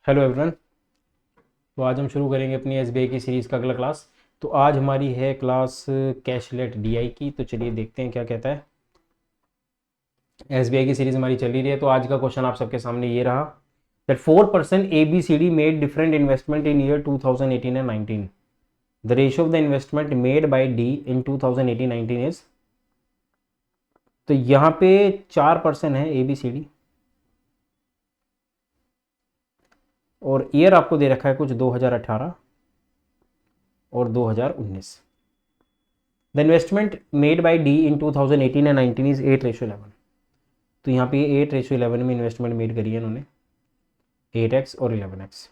Hello everyone. तो आज हम शुरू करेंगे अपनी एसबीआई की सीरीज़ का अगला क्लास। तो आज हमारी है क्लास कैशलेट डीआई की। तो चलिए देखते हैं क्या कहता है। एसबीआई की सीरीज़ हमारी चल ही रही है। तो आज का क्वेश्चन आप सबके सामने ये रहा that 4% ABCD made different investment in year 2018 and 19। The ratio of the investment made by D in 2018-19 is. तो यहाँ पे 4% है ABCD और ईयर आपको दे रखा है कुछ 2018 और 2019। The investment made by D in 2018 and 19 is 8:11। तो यहाँ पे 8:11 में इन्वेस्टमेंट मेड करी है इन्होंने, 8x और 11x।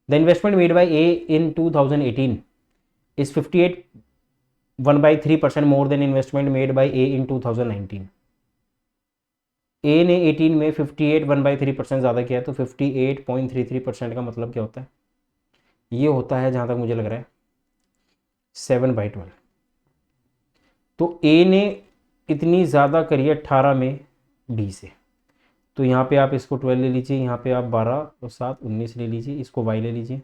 The investment made by A in 2018 is 58 1/3% more than investment made by A in 2019। A ने 18 में 58 1/3% ज़्यादा किया है। तो 58.33% का मतलब क्या होता है? ये होता है जहाँ तक मुझे लग रहा है 7/12। तो ए ने इतनी ज़्यादा करी है 18 में बी से। तो यहाँ पे आप इसको 12 ले लीजिए, यहाँ पे आप 12 और 7 19 ले लीजिए, इसको y ले लीजिए,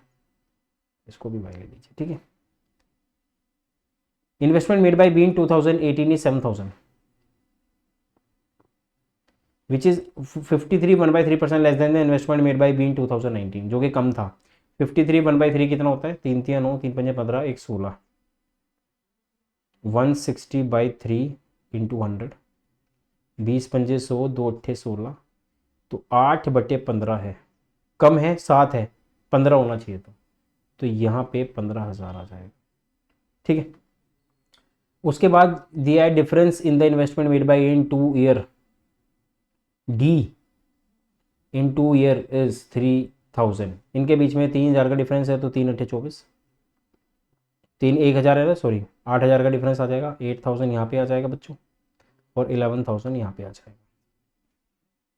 इसको भी y ले लीजिए। ठीक है। Investment made by B in 2018 is 7,000 which is 53 1/3% less than the investment made by B इन 2019, जो कि कम था। 53 1/3 कितना होता है? 3 3 9 3 5 15 1 16, 160/3 इंटू 100, 20 पंजे 100, 2 अट्ठे 16। तो 8/15 है, कम है 7 है, 15 होना चाहिए था। तो यहाँ पे 15,000 आ जाएगा। ठीक है। उसके बाद दिया है difference in the investment made bye in 2 year D in 2 year is 3,000। इनके बीच में 3,000 का डिफरेंस है। तो 3 अट्ठे 24, 3 1,000 है ना, सॉरी 8,000 का डिफरेंस आ जाएगा। 8,000 यहाँ पे आ जाएगा बच्चों और 11,000 यहाँ पे आ जाएगा।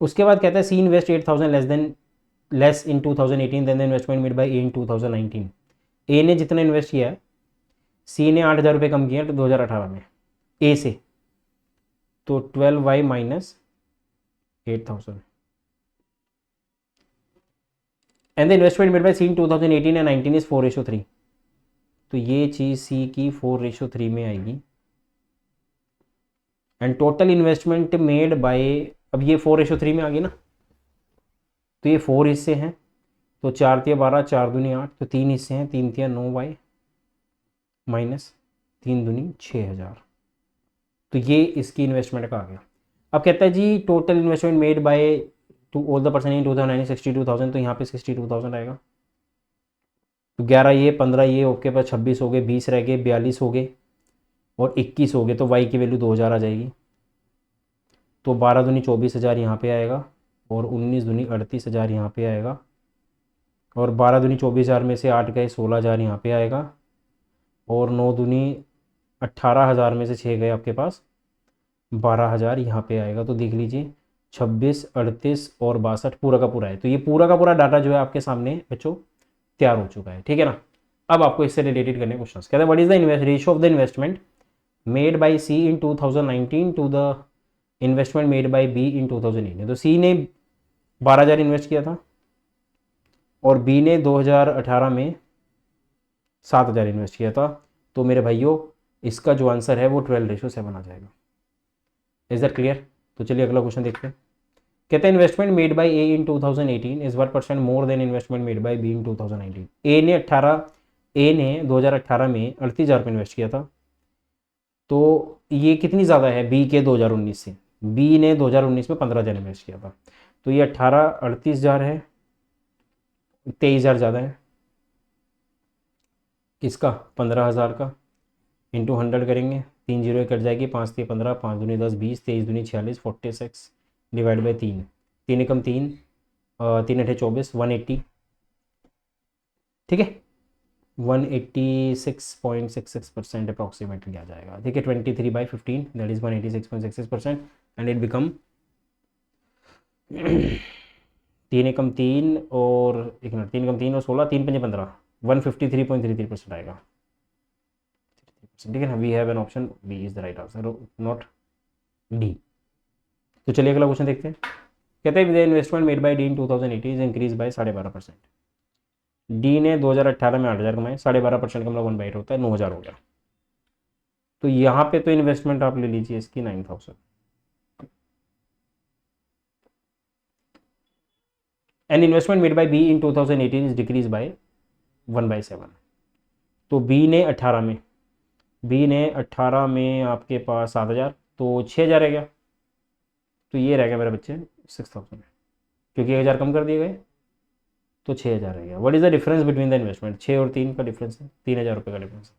उसके बाद कहता है C invest 8,000 less in 2018 than the investment made by A in 2019। A ने जितना इन्वेस्ट किया है, सी ने 8,000 रुपये कम किया तो 2018 में ए से। तो 12y minus 8,000 and the investment made by C in 2018 and 19 is 4:3। तो ये चीज़ सी की 4:3 में आएगी। And total investment made by, अब ये 4:3 में आ गई ना, तो ये 4 हिस्से हैं। तो 4 तिया 12, 4 दूनी 8, तो 3 हिस्से हैं, 3 तिया 9y माइनस 3 दूनी 6,000। तो ये इसकी इन्वेस्टमेंट का आ गया। अब कहता है G total investment made by to all the person in 2009 62,000। तो यहाँ पे 62,000 आएगा। तो 11 ये 15 ये ओके पर 26 हो गए, 20 रह गए, 42 हो गए और 21 हो गए। तो y की वैल्यू 2,000 आ जाएगी। तो 12 दूनी 24,000 यहाँ पे आएगा और 19 दूनी 38,000 यहाँ पे आएगा और 12 दूनी 24,000 में से 8 गए 16,000 यहाँ पे आएगा और 9 दूनी 18,000 में से 6 गए आपके पास 12,000 यहाँ पे आएगा। तो देख लीजिए 26 38 और 62 पूरा का पूरा है। तो ये पूरा का पूरा डाटा जो है आपके सामने बच्चों तैयार हो चुका है। ठीक है ना। अब आपको इससे रिलेटेड करने क्वेश्चन कहते हैं what is the ratio of the investment made by C in 2019 to the investment made by B in 2018। तो सी ने 12,000 इन्वेस्ट किया था और बी ने 2018 में 7,000 इन्वेस्ट किया था। तो मेरे भाइयों इसका जो आंसर है वो 12:7 आ जाएगा। Is that clear? तो चलिए अगला क्वेश्चन देखते हैं। कहते हैं investment made by A in 2018 is 1% more than investment made by B in 2019। A ने 2018 में 38,000 रुपये इन्वेस्ट किया था। तो ये कितनी ज़्यादा है बी के 2019 से? बी ने 2019 में 15,000 इन्वेस्ट किया था। तो ये 18 38,000 है, 23,000 ज़्यादा है किसका? 15,000 का। इंटू 100 करेंगे, 3 जीरो कट जाएगी, 5 3 15, 5 दूनी 10 20, 23 दूनी 46 46 डिवाइड बाई 3, 3 एकम 3, 3 अठे 24, 180। ठीक है। 186.66% अप्रॉक्सीमेटली आ जाएगा। ठीक है। 23/15 that is 186.66% and it become 3 एकम 3 और 3 एकम 3 और 16, 3 पंजे 15, 153.33% आएगा। ठीक है ना। We have an option B is the right answer, not D. तो चलिए अगला क्वेश्चन देखते हैं। कहते हैं the investment made by D in 2018 is increase by 12.5%। D ने 2018 में 8,000 कमाए, 12.5% का मतलब 1/8 होता है, 9,000 हो गया। तो यहाँ पे तो इन्वेस्टमेंट आप ले लीजिए इसकी 9,000। An investment made by B in 2018 is decrease by 1/7। तो बी ने 18 में आपके पास 7,000, तो 6,000 रह गया। तो ये रह गया मेरे बच्चे 6,000, क्योंकि 1,000 कम कर दिए गए, तो 6,000 रह गया। What is the difference between the investment? 6 और 3 का डिफरेंस है, 3,000 रुपये का डिफरेंस है।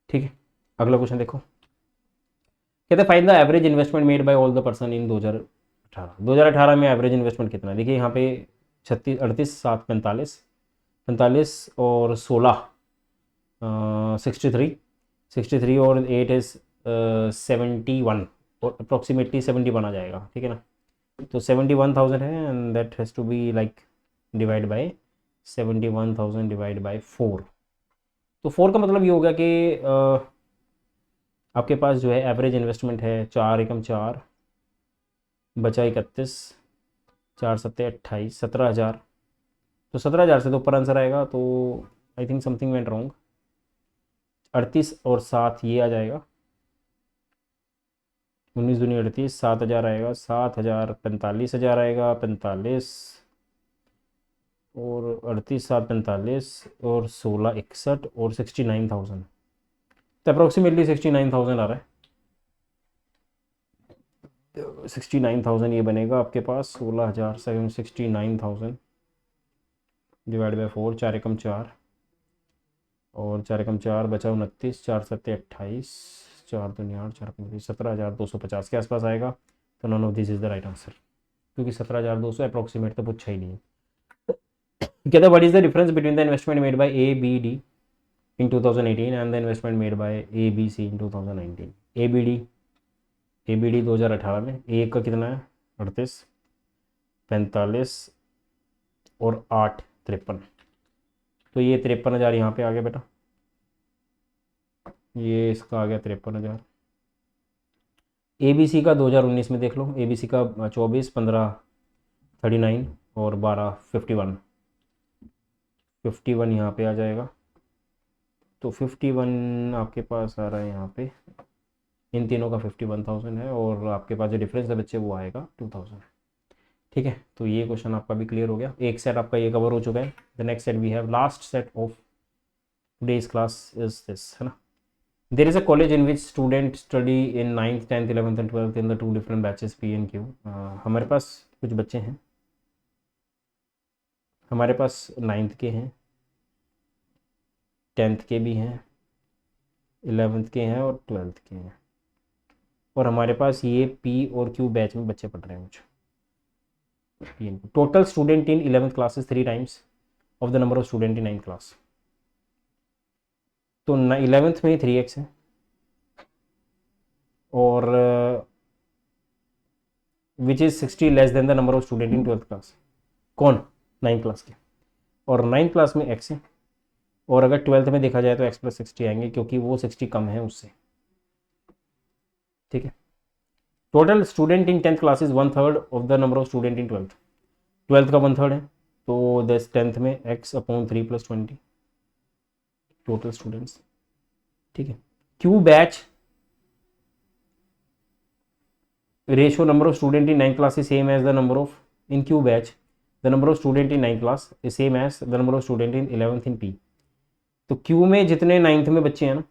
ठीक है, अगला क्वेश्चन देखो। कहते हैं find the average investment made bye all the person इन 2018 में एवरेज इन्वेस्टमेंट कितना है? देखिए यहाँ पे 36, 38, 7, 45, 45 और 16 63 और 8 इज 71 और अप्रॉक्सीमेटली 71 आ जाएगा। ठीक है ना, तो 71,000 है and that has to be like divide by 71,000 divide by 4। तो 4 का मतलब ये होगा कि आपके पास जो है एवरेज इन्वेस्टमेंट है 4 एकम 4 बचा 31, 4 सत्ते 28, 17,000। तो 17,000 से तो ऊपर आंसर आएगा, तो I think something went wrong. 38 और 7 ये आ जाएगा, 19 दूनी 38, 7,000 आएगा, 7,000 45,000 आएगा, 45 और 38, 7, 45 और 16 61 और 69,000। तो अप्रोक्सीमेटली 69,000 आ रहा है। 69,000 ये बनेगा आपके पास 16,000 69,000 डिवाइड बाई 4, 4 एकम 4 और 4 एकम 4 बचा 29, 4 सत्ते 28, 4 दूनी 8, 4 पंद्रह 17,250 के आसपास आएगा। तो none of this is the right answer, क्योंकि 17,200 अप्रोक्सीमेट तो पूछा ही नहीं है। कहता है what is the difference between the investment made by A B D in 2018 and the investment made by A B C in 2019। A B D 2018 में ए का कितना है 38, 45 और 8 53। तो ये 53,000 यहाँ पे आ गया बेटा, ये इसका आ गया 53,000। ए बी सी का 2019 में देख लो, ए बी सी का 24, 15 39 और 12 51 यहाँ पे आ जाएगा। तो 51 आपके पास आ रहा है यहाँ पे, इन तीनों का 51,000 है और आपके पास जो डिफरेंस है बच्चे वो आएगा 2,000। ठीक है, तो ये क्वेश्चन आपका भी क्लियर हो गया। एक सेट आपका ये कवर हो चुका है। The next set we have last set of today's class is this, है ना। There is a college in which student study in 9th 10th 11th and 12th in the 2 different batches P and Q. हमारे पास कुछ बच्चे हैं, हमारे पास 9th के हैं, 10th के भी हैं, 11th के हैं और 12th के हैं, और हमारे पास ये पी और क्यू बैच में बच्चे पढ़ रहे हैं कुछ। Total student in 11th class is 3 times of the number of student in 9th class. तो 11th में 3x है और which is 60 less than the number of student in 12th class. कौन? 9th क्लास के। और 9th क्लास में x है, और अगर 12th में देखा जाए तो x + 60 आएंगे, क्योंकि वो 60 कम है उससे। ठीक है, total student in 10th class is 1/3 of the number of student in 12th का 1/3 है, तो 10th में x/3 + 20 टोटल स्टूडेंट्स। ठीक है, Q batch ratio number of student in 9th class is same as the number of in Q batch the number of student in 9th class is same as the number of student in 11th in P. तो Q में जितने 9th में बच्चे हैं ना,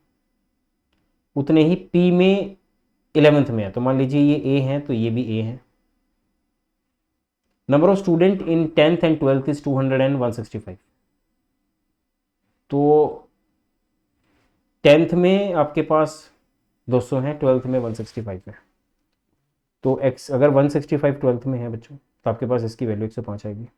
उतने ही P में 11th में है। तो मान लीजिए ये ए है, तो ये भी ए है। Number of student in 10th and 12th is 200 and 165। तो 10th में आपके पास 200 है, 12th में 165 है। तो x अगर 165 12th में है बच्चों, तो आपके पास इसकी वैल्यू 105 आएगी।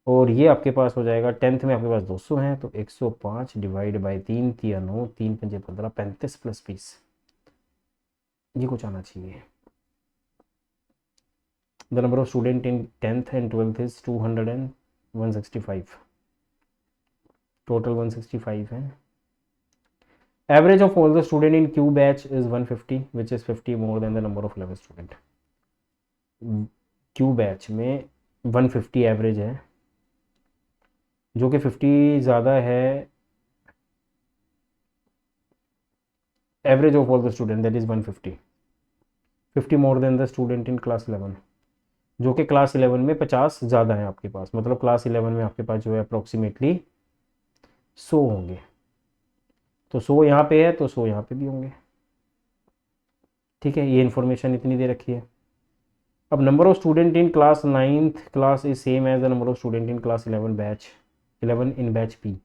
और ये आपके पास हो जाएगा 10th में आपके पास 200 है, तो 105 डिवाइड बाई 3 3 9 3 5 15 35 + 20, ये कुछ आना चाहिए। The number of student in 10th and 12th is 200 and 165, total 165 है। Average of all the student in Q batch is 150 which is 50 more than the number of 11 student. Q batch में 150 average है, जो कि 50 ज़्यादा है, average of all the student that is 150, 50 more than the student in class 11, जो कि class 11 में 50 ज़्यादा है आपके पास, मतलब क्लास 11 में आपके पास जो है अप्रोक्सीमेटली 100 होंगे। तो 100 यहाँ पे है तो 100 यहाँ पे भी होंगे। ठीक है, ये इन्फॉर्मेशन इतनी दे रखी है। अब number of student in class 9th class is same as the number of student in class 11 in batch P.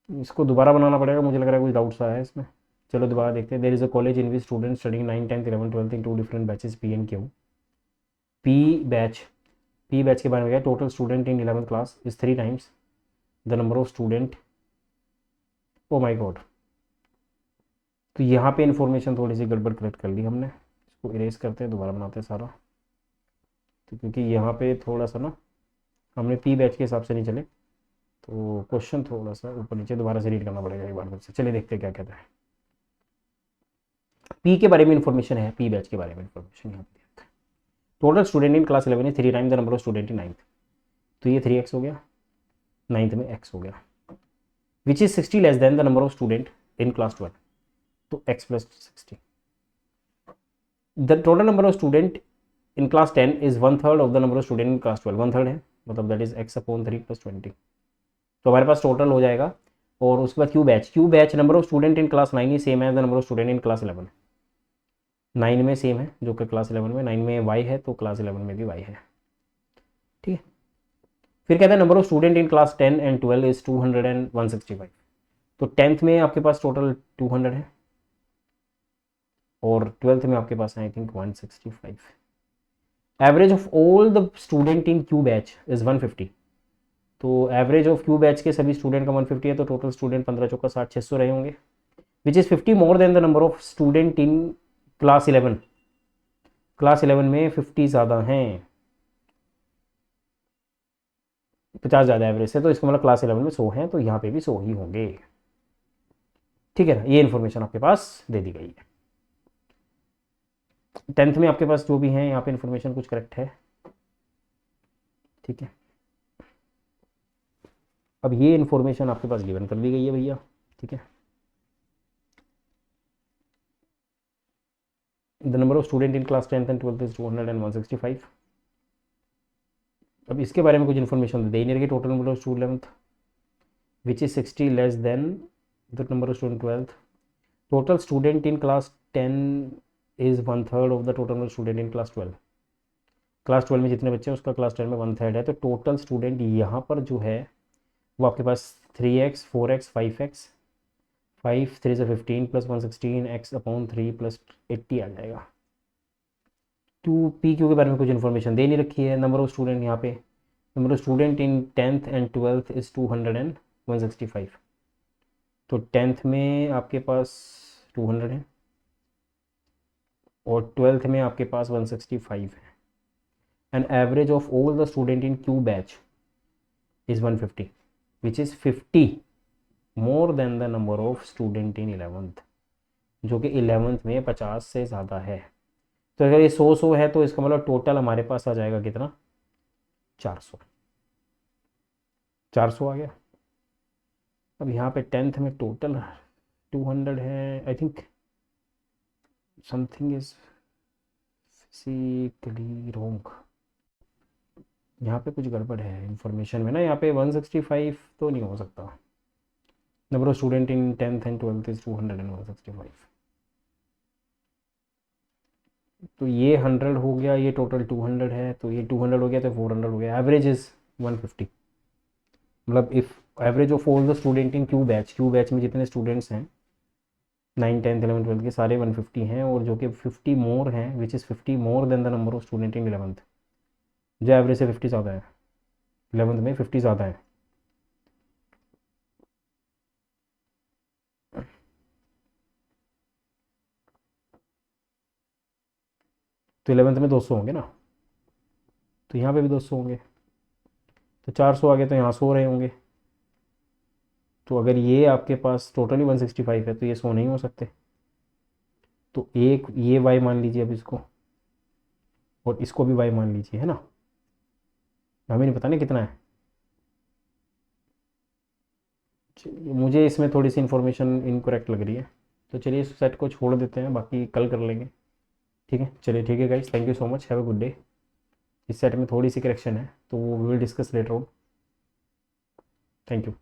इसको दोबारा बनाना पड़ेगा, मुझे लग रहा है कुछ डाउट सा है इसमें। चलो दोबारा देखते हैं। There is a college in which student studying 9th 10th 11th 12th in 2 different batches P and Q. P batch के बारे में क्या, total student in 11th class is 3 times the number of student. Oh my god, तो यहाँ पे information थोड़ी सी गड़बड़ correct कर ली हमने। इसको इरेज करते हैं, दोबारा बनाते हैं सारा। तो क्योंकि यहाँ पे थोड़ा सा ना हमने पी बैच के हिसाब से नहीं चले, तो क्वेश्चन थोड़ा सा ऊपर नीचे दोबारा से रीड करना पड़ेगा एक बार फिर से। चलिए देखते हैं क्या कहता है। पी के बारे में इन्फॉर्मेशन है, पी बैच के बारे में इन्फॉर्मेशन यहाँ पे देखते हैं। Total student in class 11 is 3 time the number of student in 9th। तो ये 3x हो गया, 9th में x हो गया, which is 60 less than the number of student in class 12। तो x plus 60। The total number of student in class 10 is 1/3 of the number of student in class 12। 1/3 है, मतलब दैट इज x/3 + 20। तो हमारे पास total हो जाएगा। और उसके बाद Q batch number of student in class 9 is same as the number of student in class 11। 9 में सेम है जो कि क्लास 11 में, 9 में y है तो क्लास 11 में भी y है। ठीक है, फिर कहता है number of student in class 10 and 12 is 200 and 165। तो 10th में आपके पास टोटल 200 है और 12th में आपके पास है I think 165। Average of all the student in Q batch is 150। तो एवरेज ऑफ क्यू बैच के सभी स्टूडेंट का 150 है, तो टोटल स्टूडेंट 15 चौका 60 600 रहे होंगे, which is 50 more than the number of student in class 11। Class 11 में 50 ज़्यादा हैं, 50 ज़्यादा एवरेज से, तो इसका मतलब क्लास 11 में 100 हैं, तो यहाँ पे भी 100 ही होंगे। ठीक है ना, ये इन्फॉर्मेशन आपके पास दे दी गई है। 10th में आपके पास जो भी है यहाँ पे इन्फॉर्मेशन कुछ करेक्ट है। ठीक है, अब ये इन्फॉर्मेशन आपके पास गिवन कर दी गई है भैया। ठीक है, the number of student in class 10th and 12th is 200 and 165। अब इसके बारे में कुछ इन्फॉर्मेशन दे ही नहीं रही। Total number of student which is 60 less than the number of student 12th। Total student in class 10 is 1/3 of the total number student in class 12। Class 12 में जितने बच्चे हैं उसका क्लास 10 में 1/3 है, तो टोटल स्टूडेंट यहाँ पर जो है वो आपके पास 3x 4x 5x 5 3 से 15 + 116 x/3 + 80 आ जाएगा। टू पी क्यू के बारे में कुछ इन्फॉर्मेशन दे नहीं रखी है। नंबर ऑफ स्टूडेंट यहाँ पे, number of student in 10th and 12th is 200 and 165। तो 10th में आपके पास 200 है और 12th में आपके पास 165 है। And average of all the student in Q batch is 150 which is 50 more than the number of student in 11th, जो कि 11th में 50 से ज़्यादा है। तो अगर ये 100 है तो इसका मतलब टोटल हमारे पास आ जाएगा कितना, 400। 400 आ गया। अब यहाँ पे 10th में टोटल 200 है, I think something is physically wrong. यहाँ पे कुछ गड़बड़ है इन्फॉर्मेशन में ना, यहाँ पे 165 तो नहीं हो सकता। Number of student in 10th and 12th is 200 and 165। तो ये 100 हो गया, ये टोटल 200 है, तो ये 200 हो गया तो 400 हो गया। एवरेज इज 150, मतलब if average of all the student in Q batch में जितने स्टूडेंट्स हैं 9 10 11 12 के सारे 150 हैं, और जो कि 50 मोर हैं which is 50 more than the number of student in 11th, जो एवरेज से 50 ज़्यादा है। 11th में 50 ज़्यादा है। तो 11th में 200 होंगे ना, तो यहाँ पे भी 200 होंगे, तो 400 आ गए, तो यहाँ 100 रहे होंगे। तो अगर ये आपके पास टोटली 165 है तो ये 100 नहीं हो सकते। तो एक ये वाई मान लीजिए अब इसको, और इसको भी y मान लीजिए, है ना। हमें नहीं पता ना कितना है। चलिए, मुझे इसमें थोड़ी सी इन्फॉर्मेशन इनकरेक्ट लग रही है, तो चलिए इस सेट को छोड़ देते हैं, बाकी कल कर लेंगे। ठीक है, चलिए ठीक है guys, thank you so much, have a good day. इस सेट में थोड़ी सी करेक्शन है तो वो we will discuss later on. Thank you.